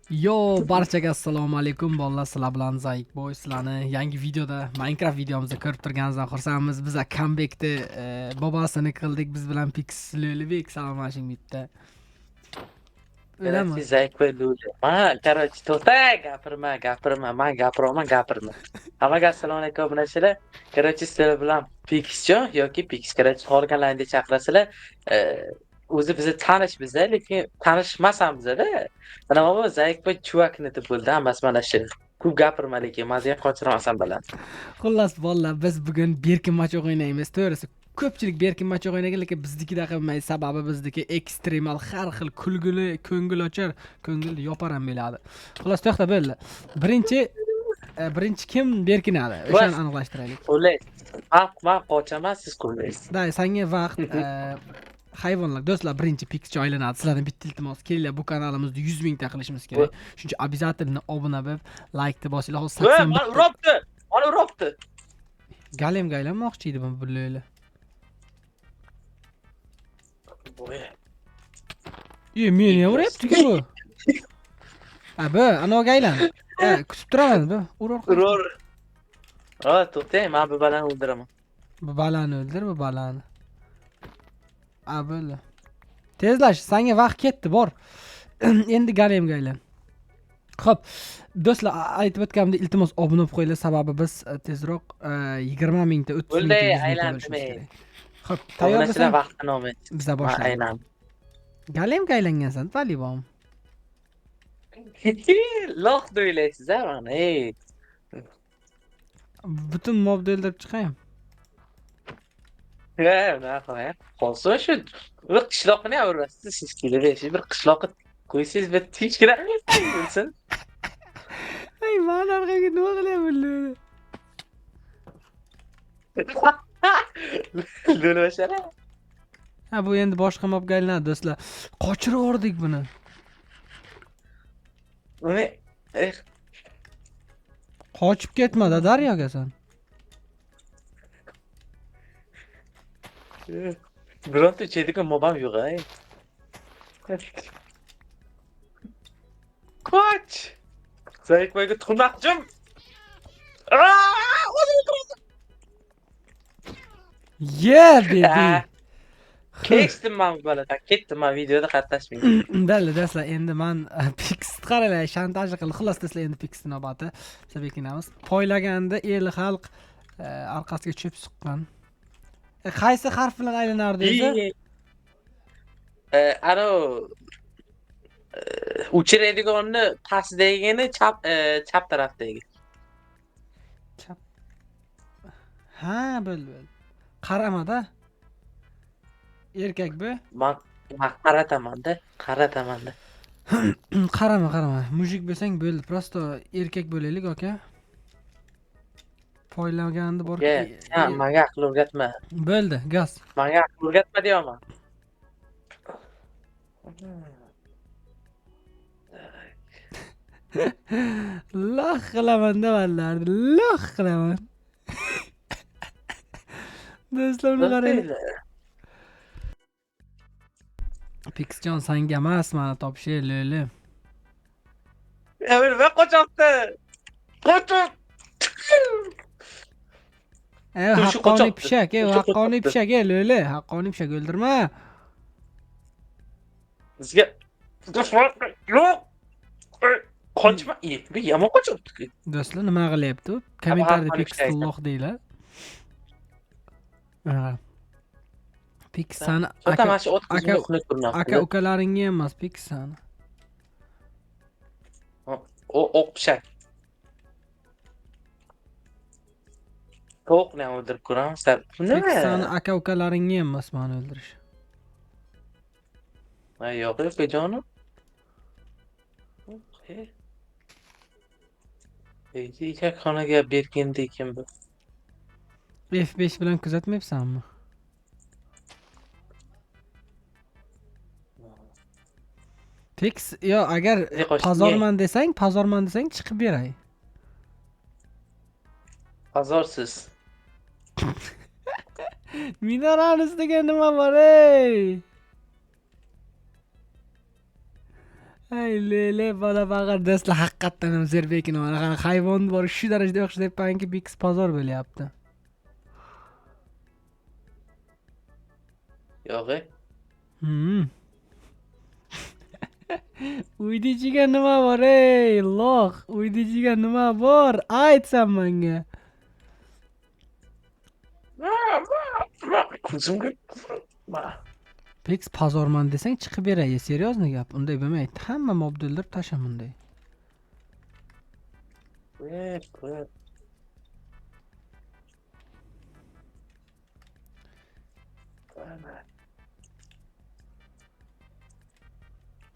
Yo, barchaga assalomu alaykum bolalar, sizlar bilan Zaik Boy. Sizlarni yangi videoda Minecraft videomizda ko'rib turganingizdan xursandmiz. Biz comeback'da bobosini qildik. Biz bilan Pixlolibek salomlashing bitta. O'ylami? Короче, Zaik va Luli. Короче, to'xta, gapirma, man gapirma. Hammaga assalomu alaykum obunachilar. Короче, sizlar bilan Pixjon yoki Pix, короче, qolganlarni chaqirasizlar. O'zi bizni tanishmiz-da, lekin tanishmasamiz-da. Mana bu Zaik va chuvakni deb bo'ldi, hammasi mana shu. Ko'p gapirma lekin, mazga qochirmasam bilan. Xullas bolalar, biz bugun Berkin match o'ynaymiz. To'g'risi, ko'pchilik Berkin match o'ynagan, lekin biznikida qilmaydi. Sababi bizniki ekstremal, har xil kulgili, ko'ngilochar, ko'ngil yoparam bo'ladi. Xullas, to'xta bo'ldi. Birinchi kim Berkinadi? O'shani aniqlashtiraylik. Qo'llaysiz. Men qochaman, siz qo'llaysiz. Day, senga vaqt hayvonlar do'stlar, birinchi Pix joylanadi. Sizlardan bitta iltimos, kelinglar bu kanalimizda 100 mingta qilishimiz kerak. Shuning uchun обязательно obuna bo'lib, like deb bosinglar. Hozir 80 Mana uribdi. Mana uribdi. gaylanmoqchi edi bu lo'li. Meni uryapti-ku bu. Bu, ana gaylan. Kutib turaman bu. Urur. To'xtang, men bu balani o'ldiraman. Bu balani o'ldir, bu balani. Bo'ldi. Tezlash, senga vaqt ketdi, bor. Endi gaylan. Xo'p, do'stlar, aytib o'tganimdek, iltimos obuna bo'lib qo'yinglar, sababi biz tezroq 20 mingta, 30 mingta, 100 mingta bo'lishimiz kerak. Xo'p, tayyormisan? Vaqtini olmay. Biza boshlaymiz. Aynan. Gaylangansan, talibon. Loh o'ylaysiz-a mana, Butun mobni o'ldirib chiqaymi? Nima qilay? Qolsa shu bir qishloqni ham urasiz, siz kelib bir qishloqqa qo'ysangiz bir tinchgina bo'lsin. Ey, mana orqaga nima qilyapman? Lo'li bashara. Bu endi boshqa mobga aylanadi, do'stlar. Qochirib yubordik buni. Uni Qochib ketmadi daryoga sen. bironta ichadigan mobam yo'q-ay. Qoch! Zaykboyga tuxmoqchim. Baby. Kesdim men bu balada. Ketdim, men videoda qatnashmayman. Belli do'stlar, endi men Pix qaralar shantaj qildi. Xullas do'stlar, endi Pix navbati. Sabekinamiz. Poylaganda el xalq orqasiga cho'p suqqan. Qaysi harf bilan aylanardi o'zi? Ana uchiradiganni pastdagini chap tarafdagi. Ha, bo'ldi. Qaramada. Erkak bu. Men qarataman-da. Qarama. Mujik bo'lsang bo'ldi. Prosto erkak bo'laylik, aka. Poylaganda bor. Ha, menga aql o'rgatma. Bo'ldi, gaz. Menga aql o'rgatma deyapman. Loh qilaman demanlar. Loh qilaman. Do'stlar, uni qarang. Pixjon senga emas, mana topshir lo'li. Men qochibdi. Qochib. Haqqoniy pishak, haqqoniy pishak, lo'li. Haqqoniy pishak o'ldirma. Bizga yo'q. Qochma, bu yomon qochibdi. Do'stlar, nima qilyapti? Kommentariyada Pixloq deylar. Pix sani aka ukalaringga emas, Pix sani. O'q pishak. To'qni ham o'ldirib ko'ramiz. Pix sani aka ukalaringga emas, meni o'ldirish. Yo'q, bejonim. Xonaga berganda ekan bu. F5 bilan kuzatmayapsanmi? Pix, yo, agar pazorman desang chiqib beray. Pazorsiz. Minorani ustiga nima bor, ey? Ay lele bana bag'ir do'stlar haqiqatdan ham Zerbekni mana qanaqa hayvon bor shu darajada yaxshi deyapmanki Bix pozor bo'lyapti. Yo'q. Hmm. Uyni ichiga nima bor ey loh? Uyni ichiga nima bor? Aytsan menga. Ko'zimga Bix pozorman desang chiqib beray. Seryozni gap. Unday bo'lmaydi. Hamma mob o'ldirib tashlam unday. qo'yib.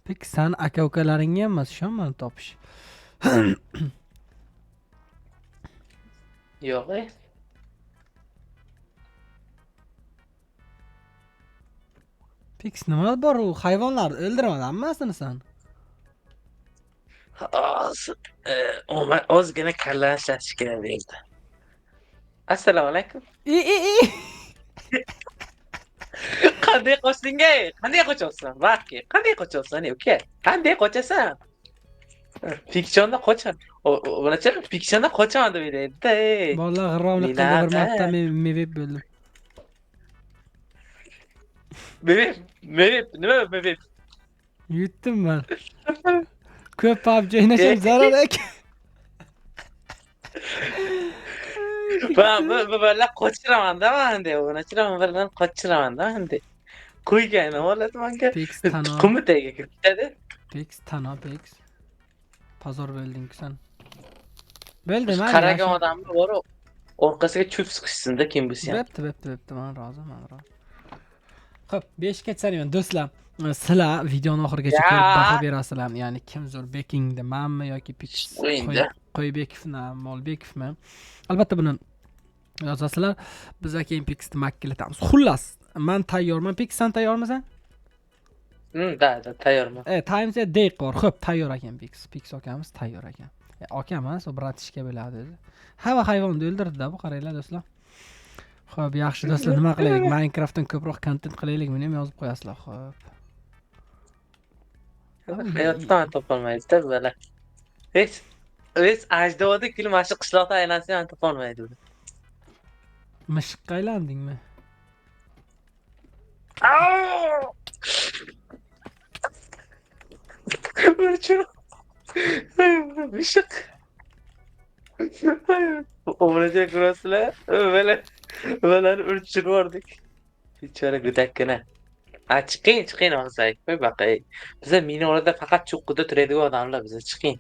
Bix san aka-ukalaringga emas, ishonmani topish. Yo'q. Bix nima bor u hayvonlarni o'ldirmadi hammasini san. Ozgina kallani ishlatish kerak bo'ldi. Assalomu alaykum. Qanday qochding ey? Qanday qochasan? Vaqti, qanday qochasan uka? Qanday qochasan? Fiksionda qochar. Bunacha fiksionda qochaman deb o'ylaydi-da ey. Bolalar g'irromlik qildi bir marta men mevib bo'ldim. Mevib, nima mevib? Yutdim men. Ko'p PUBG o'ynashim zarar ekan. Bolalar qochiraman-da mende. Bunachaman birdan qochiraman-da mende. Qo'ygan holat menga. Bix tano. Qo'mitaga kirib ketadi. Bix tano Bix. Pozor bo'lding sen. Bo'ldim ha. Qaragan odamni bor, orqasiga cho'p siqishsin-da kim bo'lsa ham. Bo'pti. Men rozi. Xo'p, 5 ga chiqaman do'stlar. Sizlar videoni oxirigacha ko'rib baho berasizlar. Ya'ni kim zo'r Bekingda, menmi yoki Bix Qo'ybekovmi, Molbekovmi? Albatta buni yozasizlar. Biz keyin Bixni makkilatamiz. Xullas, men tayyorman. Bix sen tayyormisan? Da, tayyorman. Times a day bor. Xo'p, tayyor ekan Bix. Bix akamiz tayyor ekan. Aka emas, o bratishka bo'ladi o'zi. Hamma hayvonni o'ldirdi-da bu, qaranglar do'stlar. Xo'p, yaxshi do'stlar, nima qilaylik? Minecraftdan ko'proq kontent qilaylik, meni ham yozib qo'yasizlar, xo'p. Hayotdan topolmaydi-da bular. Hech ajdodi kilmashi qishloqda aylansa ham topolmaydi bu. Mishiqqa aylandingmi? Mishiq. O'g'liga ko'rasizlar, ularni urchib yubordik. Bechora go'dakkina. Chiqing og'zak, qo'y baqay. Biza minorada faqat cho'qqida turadigan odamlar, biza chiqing.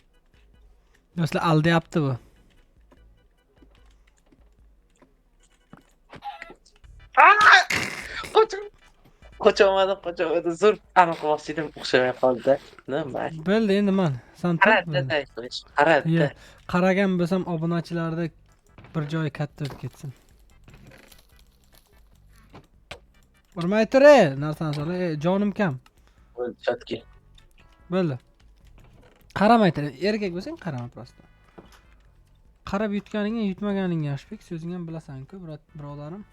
Do'stlar, aldayapti bu. Qochamadim. Zo'r aniq qilmoqchidim, o'xshamay qoldi. Nima? Bo'ldi endi men. Sen Qaradi. Qaragan bo'lsam obunachilarda bir joyi katta o'tib ketsin. Urmay tur, narsani so'ra, jonim kam. Chatki. Bo'ldi. Qaramay tur, erkak bo'lsang qarama prosta. Qarab yutganingga yutmaganingga yaxshi, so'zing ham bilasan-ku, birodarim.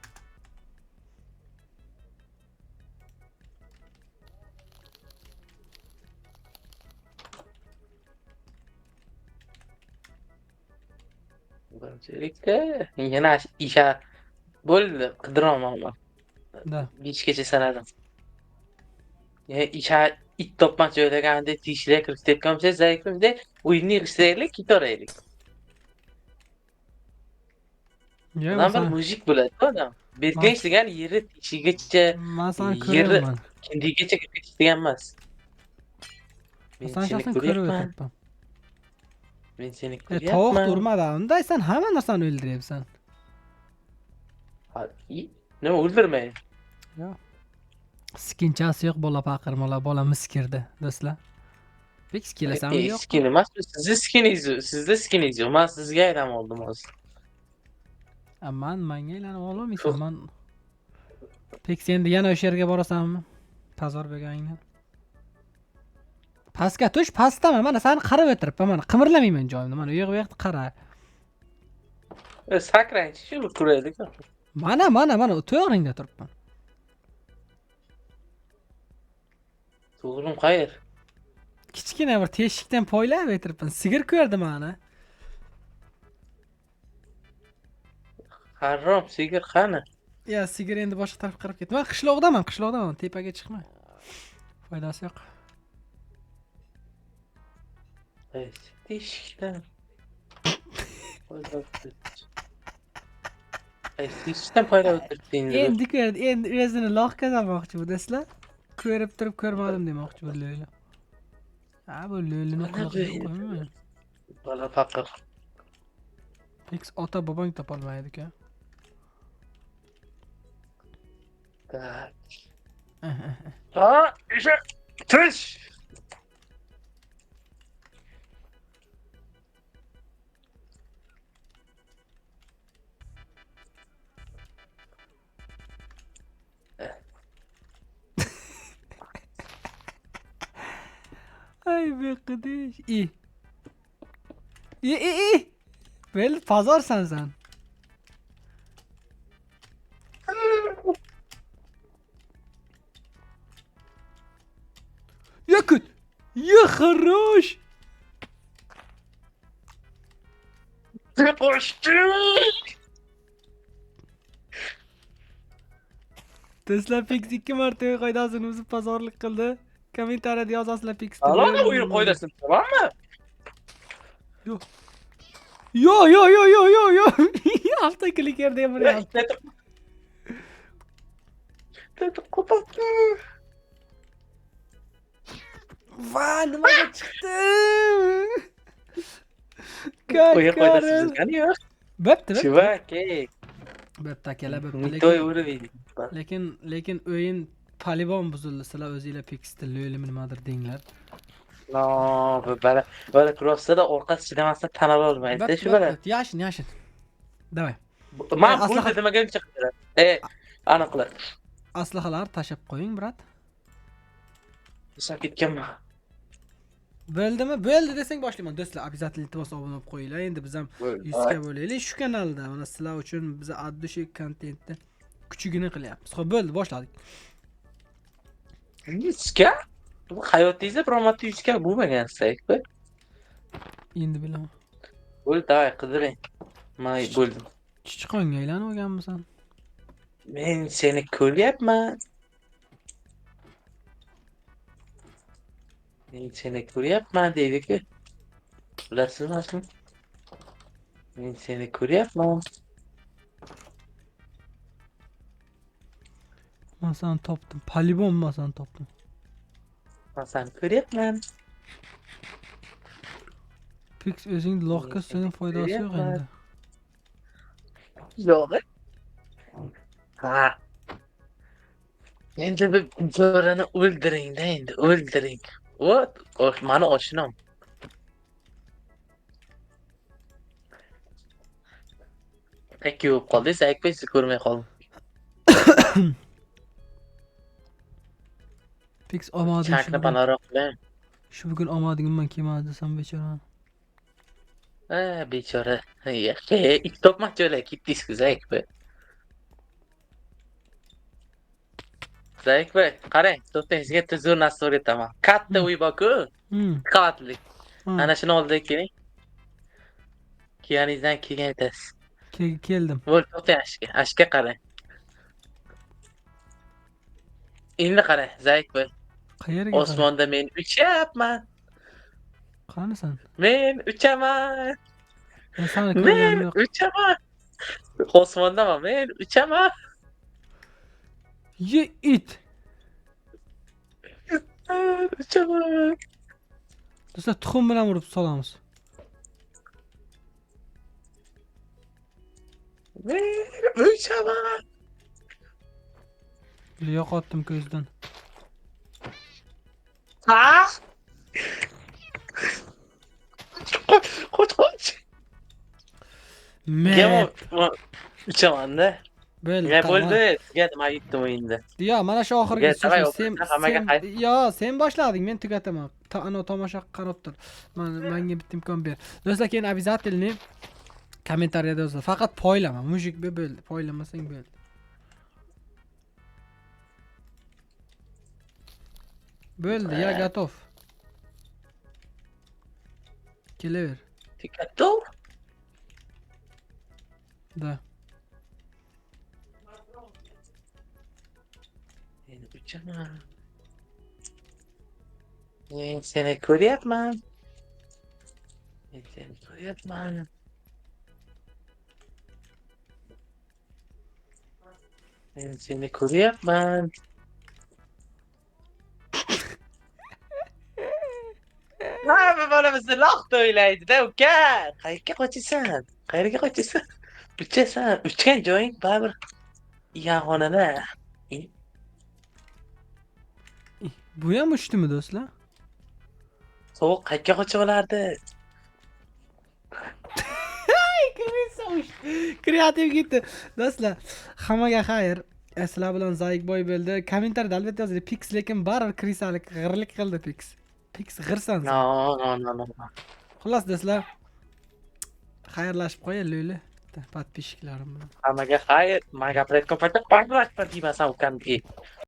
Yana isha bo'ldi, qidiraman. Da. 5 kecha sanadim. Isha it topmoqchi o'ylaganda tishlar kirib ketgancha zaifimda o'yinni yig'ishtiraylik, ketaraylik. Ulan bir mujik bo'ladi odam. Bergan ishlagan yeri tishigacha, yeri kindigacha kirib ketgan emas. Men seni ko'ryapman. Men seni ko'ryapman. Tovuq turmadi, unday sen hamma narsani o'ldiryapsan. Nima o'ldirmay? Yo'q. Skinchasi yo'q, bola paqirmoqlar, bola miskirdi, do'stlar. Bix kelasanmi yo'q? Skin emas, sizda skiningiz yo'q. Men sizga aylanib oldim hozir. Menga aylanib olmaysan, men. Bix endi yana o'sha yerga borasanmi? Pazor bo'lganingdan. Pastga tush, pastdaman. Mana seni qarab o'tiribman, mana qimirlamayman joyimda. Mana u yoqda qara. Sakrang, shu ko'raylik. Mana to'g'ringda turibman. To'g'rim qayer? kichkina bir teshikdan poylab o'tiribman. Sigir ko'rdim ana. Harom sigir qani? Ya, sigir endi boshqa tarafga qarab ketdi. Men qishloqdaman, tepaga chiqma. Foydasi yo'q. Teshikdan. Teshikdan poylab o'tiribdingiz. Endi ko'rdi, endi o'zini loqqa solmoqchi bu deslar. Ko'rib turib ko'rmadim demoqchi bu lo'li. Ha, bu lo'lini qilib qo'ymayman. Bola faqir. Fix ota bobong topolmaydi-ku. Ha, isha tush. Ay be qidish. İyi. Belli pazarsan sen. Yakın. Ya хорош. Tesla Pix 2 marta qo'ydasini o'zi pazarlik qildi. Kommentariyada yozasizlar Pix. Alana uyur qo'ydasin, tamammi? Yo. Avtoklikerda ham bo'lyapti. Qo'patdi. Va, nimaga chiqdim? Uyur qo'ydasiz qani yo'q? Bo'pti. Chuvak, Bo'pti akalar, bo'pti. To'y urib edik. Lekin o'yin polibon buzildi. Sizlar o'zingizlar Pix'da lo'lim nimadir denglar. No, bala crossda orqasi chidamasdan tan ola olmaydi, shu bala. Yashin. Давай. Men pul demagancha qiladi. Aniqla. Aslahalar tashab qo'ying, brat. O'sab ketganman. Bo'ldimi? Bo'ldi desang boshlayman. Do'stlar, обязательно iltimos obuna bo'lib qo'yinglar. Endi biz ham 100 ga bo'laylik shu kanalda. Mana sizlar uchun biz addushi kontentni kuchugini qilyapmiz. Xo'p, bo'ldi, boshladik. 100 ga? Bu hayotingizda bir marta 100 ga bo'lmagan-ku. Endi bilaman. Bo'ldi, davay qidiring. Men bo'ldim. Chichqonga aylanib olganmisan? Men seni ko'ryapman. Men seni ko'ryapman deydi-ku. Bilasizmi? Men seni ko'ryapman. Men seni topdim. Polibon men seni topdim. Men seni ko'ryapman. Pix o'zing loqqa sening foydasi yo'q endi. Yo'q. Ha. Endi bir jo'rani o'ldiring-da endi, o'ldiring. Mani oshnam. Takki bo'lib qoldi, Zaykbek sizni ko'rmay qoldim. Pix omading Chakni panaroq bilan. Shu bugun omadingman kelmadi desam bechora. Bechora. Ikki topmoq jo'lay ketdingiz-ku Zaykbek. Zaykbek, qarang, to'xtang, sizga tuzur narsa o'rgataman. Katta uy bor-ku, qavatli. Ana shuni oldiga keling. Kelganingizdan keyin aytasiz. Keldim. Bo'l, to'xtang, ashka qarang. Endi qarang, Zaykbek. Qayerga? Osmonda men uchyapman. Qanisan? Men uchaman. Men seni Men ko'rganim yo'q. uchaman. Osmondaman, men uchaman. Ye it. Uchaman. Do'stlar, tuxum bilan urib solamiz. Men uchaman. Yo'qotdim ko'zdan. Ha? Qoch. Men Uchaman-da. bo'ldi. Ya bo'ldi. Tugadim, aytdim o'yinda. Yo, mana shu oxirgi sen sen boshlading, men tugataman. Tomosha qarab tur. Menga bitta imkon ber. Do'stlar, keyin обязательно kommentariyada yozing. Faqat poylama, mujik bo'ldi. Poylamasang bo'ldi. Bo'ldi, ya готов. Kelaver. Dikkat dur. Da. Men uchaman. Men seni ko'ryapman. Men seni ko'ryapman. Men seni ko'ryapman. Hamma bola bizni loqda o'ylaydi-da, uka. Qayerga qochasan? Qayerga qochasan? Uchasan. Uchgan joying baribir yag'onada. Bu ham uchdimi do'stlar? Sovuq qayerga qochib olardi? Kreativ ketdi. Do'stlar, hammaga xayr. Sizlar bilan Zoyikboy bo'ldi. Kommentariyada albatta yozing. Pix lekin baribir krisalik g'irlik qildi Pix. Pix g'irsan. No. Xullas do'stlar, xayrlashib qo'yaylik. Podpishchiklarim bilan. Hammaga xayr. Men gapirayotgan paytda baribir deyman ukamga.